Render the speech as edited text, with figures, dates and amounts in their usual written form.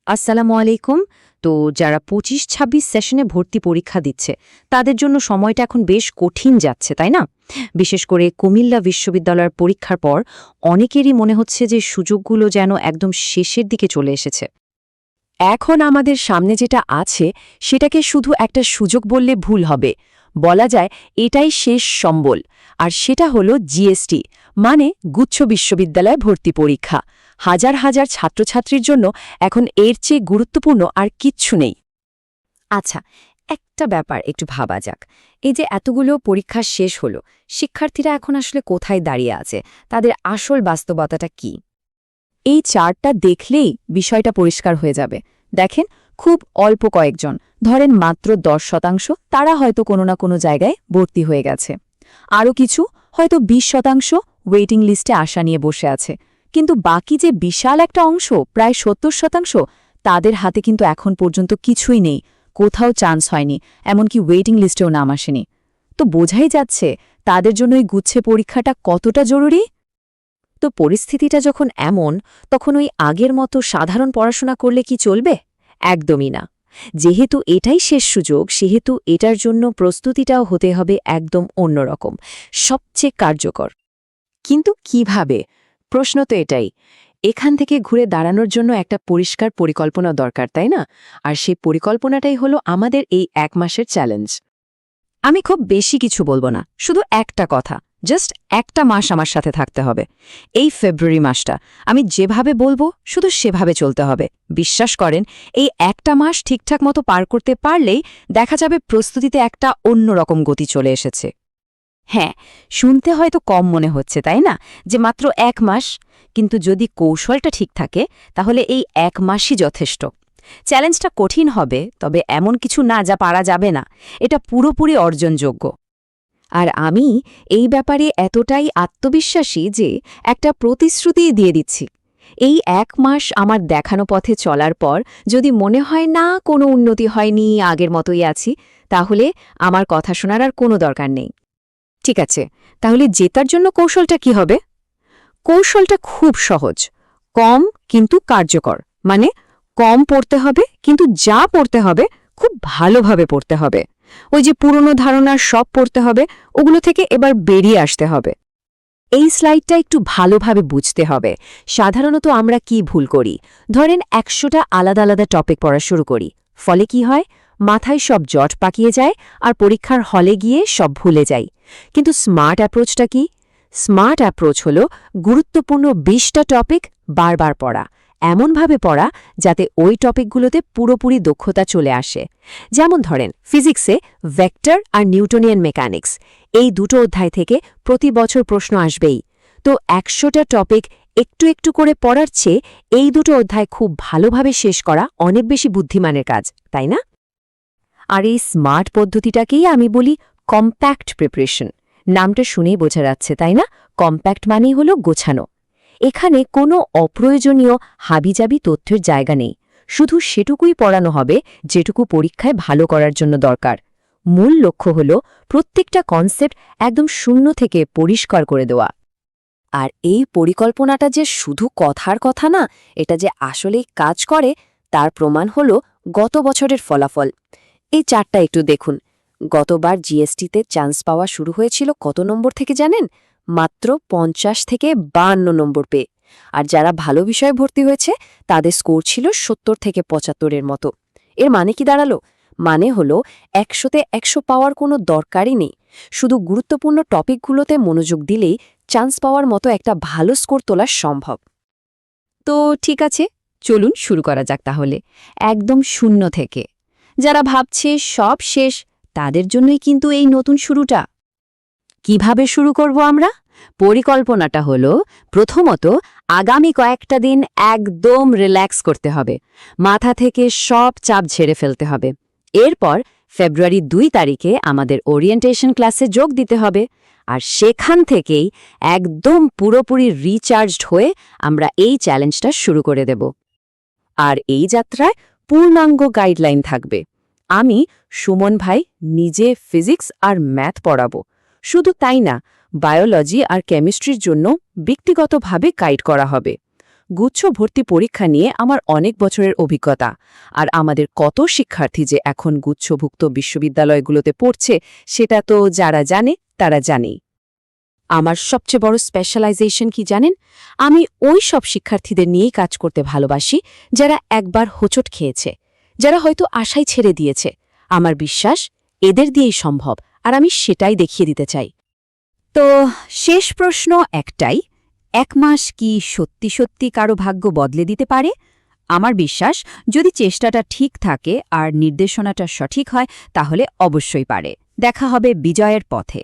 আসসালামু আলাইকুম। তো যারা ২৫-২৬ সেশনে ভর্তি পরীক্ষা দিচ্ছে তাদের জন্য সময়টা এখন বেশ কঠিন যাচ্ছে, তাই না? বিশেষ করে কুমিল্লা বিশ্ববিদ্যালয়ের পরীক্ষার পর অনেকেরই মনে হচ্ছে যে সুযোগগুলো যেন একদম শেষের দিকে চলে এসেছে। এখন আমাদের সামনে যেটা আছে সেটাকে শুধু একটা সুযোগ বললে ভুল হবে। বলা যায় এটাই শেষ সম্বল। আর সেটা হলো জিএসটি, মানে গুচ্ছ বিশ্ববিদ্যালয় ভর্তি পরীক্ষা। হাজার হাজার ছাত্রছাত্রীর জন্য এখন এর চেয়ে গুরুত্বপূর্ণ আর কিচ্ছু নেই। আচ্ছা, একটা ব্যাপার একটু ভাবা যাক। এই যে এতগুলো পরীক্ষা শেষ হলো, শিক্ষার্থীরা এখন আসলে কোথায় দাঁড়িয়ে আছে? তাদের আসল বাস্তবতাটা কি? এই চার্টটা দেখলেই বিষয়টা পরিষ্কার হয়ে যাবে। দেখেন, খুব অল্প কয়েকজন, ধরেন মাত্র 10%, তারা হয়তো কোনো না কোনো জায়গায় ভর্তি হয়ে গেছে। আরও কিছু, হয়তো 20%, ওয়েটিং লিস্টে আশা নিয়ে বসে আছে। কিন্তু বাকি যে বিশাল একটা অংশ, প্রায় 70%, তাদের হাতে কিন্তু এখন পর্যন্ত কিছুই নেই, কোথাও চান্স হয়নি, এমনকি ওয়েটিং লিস্টেও নাম আসেনি। তো বোঝাই যাচ্ছে তাদের জন্য এই গুচ্ছে পরীক্ষাটা কতটা জরুরি। তো পরিস্থিতিটা যখন এমন, তখন ওই আগের মতো সাধারণ পড়াশোনা করলে কি চলবে? একদমই না। যেহেতু এটাই শেষ সুযোগ, সেহেতু এটার জন্য প্রস্তুতিটাও হতে হবে একদম অন্যরকম, সবচেয়ে কার্যকর। কিন্তু কিভাবে? প্রশ্ন তো এটাই। এখান থেকে ঘুরে দাঁড়ানোর জন্য একটা পরিষ্কার পরিকল্পনা দরকার, তাই না? আর সেই পরিকল্পনাটাই হলো আমাদের এই 1 মাসের চ্যালেঞ্জ। আমি খুব বেশি কিছু বলবো না, শুধু একটা কথা, জাস্ট একটা মাস আমার সাথে থাকতে হবে। এই ফেব্রুয়ারি মাসটা আমি যেভাবে বলবো শুধু সেভাবে চলতে হবে। বিশ্বাস করেন, এই একটা মাস ঠিকঠাক মতো পার করতে পারলেই দেখা যাবে প্রস্তুতিতে একটা অন্যরকম গতি চলে এসেছে। হ্যাঁ, শুনতে হয়তো কম মনে হচ্ছে, তাই না? যে মাত্র 1 মাস, কিন্তু যদি কৌশলটা ঠিক থাকে তাহলে এই 1 মাসই যথেষ্ট। চ্যালেঞ্জটা কঠিন হবে, তবে এমন কিছু না যা পারা যাবে না। এটা পুরোপুরি অর্জনযোগ্য। আর আমি এই ব্যাপারে এতটাই আত্মবিশ্বাসী যে একটা প্রতিশ্রুতি দিয়ে দিচ্ছি। এই 1 মাস আমার দেখানো পথে চলার পর যদি মনে হয় না কোনো উন্নতি হয়নি, আগের মতোই আছি, তাহলে আমার কথা শোনার আর কোনো দরকার নেই। ঠিক আছে, তাহলে জেতার জন্য কৌশলটা কি হবে? কৌশলটা খুব সহজ, কম কিন্তু কার্যকর। মানে কম পড়তে হবে, কিন্তু যা পড়তে হবে খুব ভালোভাবে পড়তে হবে। ওই যে পুরনো ধারণার সব পড়তে হবে, ওগুলো থেকে এবার বেরিয়ে আসতে হবে। এই স্লাইডটা একটু ভালোভাবে বুঝতে হবে। সাধারণত আমরা কি ভুল করি? ধরেন 100টা আলাদা আলাদা টপিক পড়া শুরু করি। ফলে কি হয়? মাথায় সব জট পাকিয়ে যায় আর পরীক্ষার হলে গিয়ে সব ভুলে যাই। কিন্তু স্মার্ট অ্যাপ্রোচটা কি? স্মার্ট অ্যাপ্রোচ হলো গুরুত্বপূর্ণ 20টা টপিক বারবার পড়া, এমনভাবে পড়া যাতে ওই টপিকগুলোতে পুরোপুরি দক্ষতা চলে আসে। যেমন ধরেন ফিজিক্সে ভেক্টর আর নিউটনিয়ান মেকানিক্স, এই দুটো অধ্যায় থেকে প্রতি বছর প্রশ্ন আসবেই। তো 100টা টপিক একটু একটু করে পড়ার চেয়ে এই দুটো অধ্যায় খুব ভালোভাবে শেষ করা অনেক বেশি বুদ্ধিমানের কাজ, তাই না? আর এই স্মার্ট পদ্ধতিটাকেই আমি বলি কম্প্যাক্ট প্রিপারেশন। নামটা শুনেই বোঝা যাচ্ছে, তাই না? কম্প্যাক্ট মানেই হলো গোছানো। এখানে কোনো অপ্রয়োজনীয় হাবিজাবি তথ্যের জায়গা নেই। শুধু সেটুকুই পড়ানো হবে যেটুকু পরীক্ষায় ভালো করার জন্য দরকার। মূল লক্ষ্য হল প্রত্যেকটা কনসেপ্ট একদম শূন্য থেকে পরিষ্কার করে দেওয়া। আর এই পরিকল্পনাটা যে শুধু কথার কথা না, এটা যে আসলেই কাজ করে তার প্রমাণ হল গত বছরের ফলাফল। এই চারটা একটু দেখুন। গতবার জিএসটিতে চান্স পাওয়া শুরু হয়েছিল কত নম্বর থেকে জানেন? মাত্র 50 থেকে 52 নম্বর পেয়ে। আর যারা ভালো বিষয়ে ভর্তি হয়েছে তাদের স্কোর ছিল 70 থেকে 75-এর মতো। এর মানে কি দাঁড়ালো? মানে হলো 100তে 100 পাওয়ার কোনো দরকারই নেই। শুধু গুরুত্বপূর্ণ টপিকগুলোতে মনোযোগ দিলেই চান্স পাওয়ার মতো একটা ভালো স্কোর তোলা সম্ভব। তো ঠিক আছে, চলুন শুরু করা যাক তাহলে, একদম শূন্য থেকে। যারা ভাবছে সব শেষ, তাদের জন্যই কিন্তু এই নতুন শুরুটা। কিভাবে শুরু করব আমরা? পরিকল্পনাটা হলো, প্রথমত আগামী কয়েকটা দিন একদম রিল্যাক্স করতে হবে। মাথা থেকে সব চাপ ঝেড়ে ফেলতে হবে। এরপর ফেব্রুয়ারি 2 তারিখে আমাদের ওরিয়েন্টেশন ক্লাসে যোগ দিতে হবে। আর সেখান থেকেই একদম পুরোপুরি রিচার্জড হয়ে আমরা এই চ্যালেঞ্জটা শুরু করে দেব। আর এই যাত্রায় পূর্ণাঙ্গ গাইডলাইন থাকবে। আমি, সুমন ভাই, নিজে ফিজিক্স আর ম্যাথ পড়াবো। শুধু তাই না, বায়োলজি আর কেমিস্ট্রির জন্য ব্যক্তিগতভাবে গাইড করা হবে। গুচ্ছ ভর্তি পরীক্ষা নিয়ে আমার অনেক বছরের অভিজ্ঞতা আর আমাদের কত শিক্ষার্থী যে এখন গুচ্ছভুক্ত বিশ্ববিদ্যালয়গুলোতে পড়ছে সেটা তো যারা জানে তারা জানেই। আমার সবচেয়ে বড় স্পেশালাইজেশন কি জানেন? আমি ওই সব শিক্ষার্থীদের নিয়েই কাজ করতে ভালোবাসি যারা একবার হোঁচট খেয়েছে, যারা হয়তো আশাই ছেড়ে দিয়েছে। আমার বিশ্বাস এদের দিয়েই সম্ভব, আর আমি সেটাই দেখিয়ে দিতে চাই। তো শেষ প্রশ্ন একটাই, 1 মাস কি সত্যি সত্যি কারো ভাগ্য বদলে দিতে পারে? আমার বিশ্বাস যদি চেষ্টাটা ঠিক থাকে আর নির্দেশনাটা সঠিক হয় তাহলে অবশ্যই পারে। দেখা হবে বিজয়ের পথে।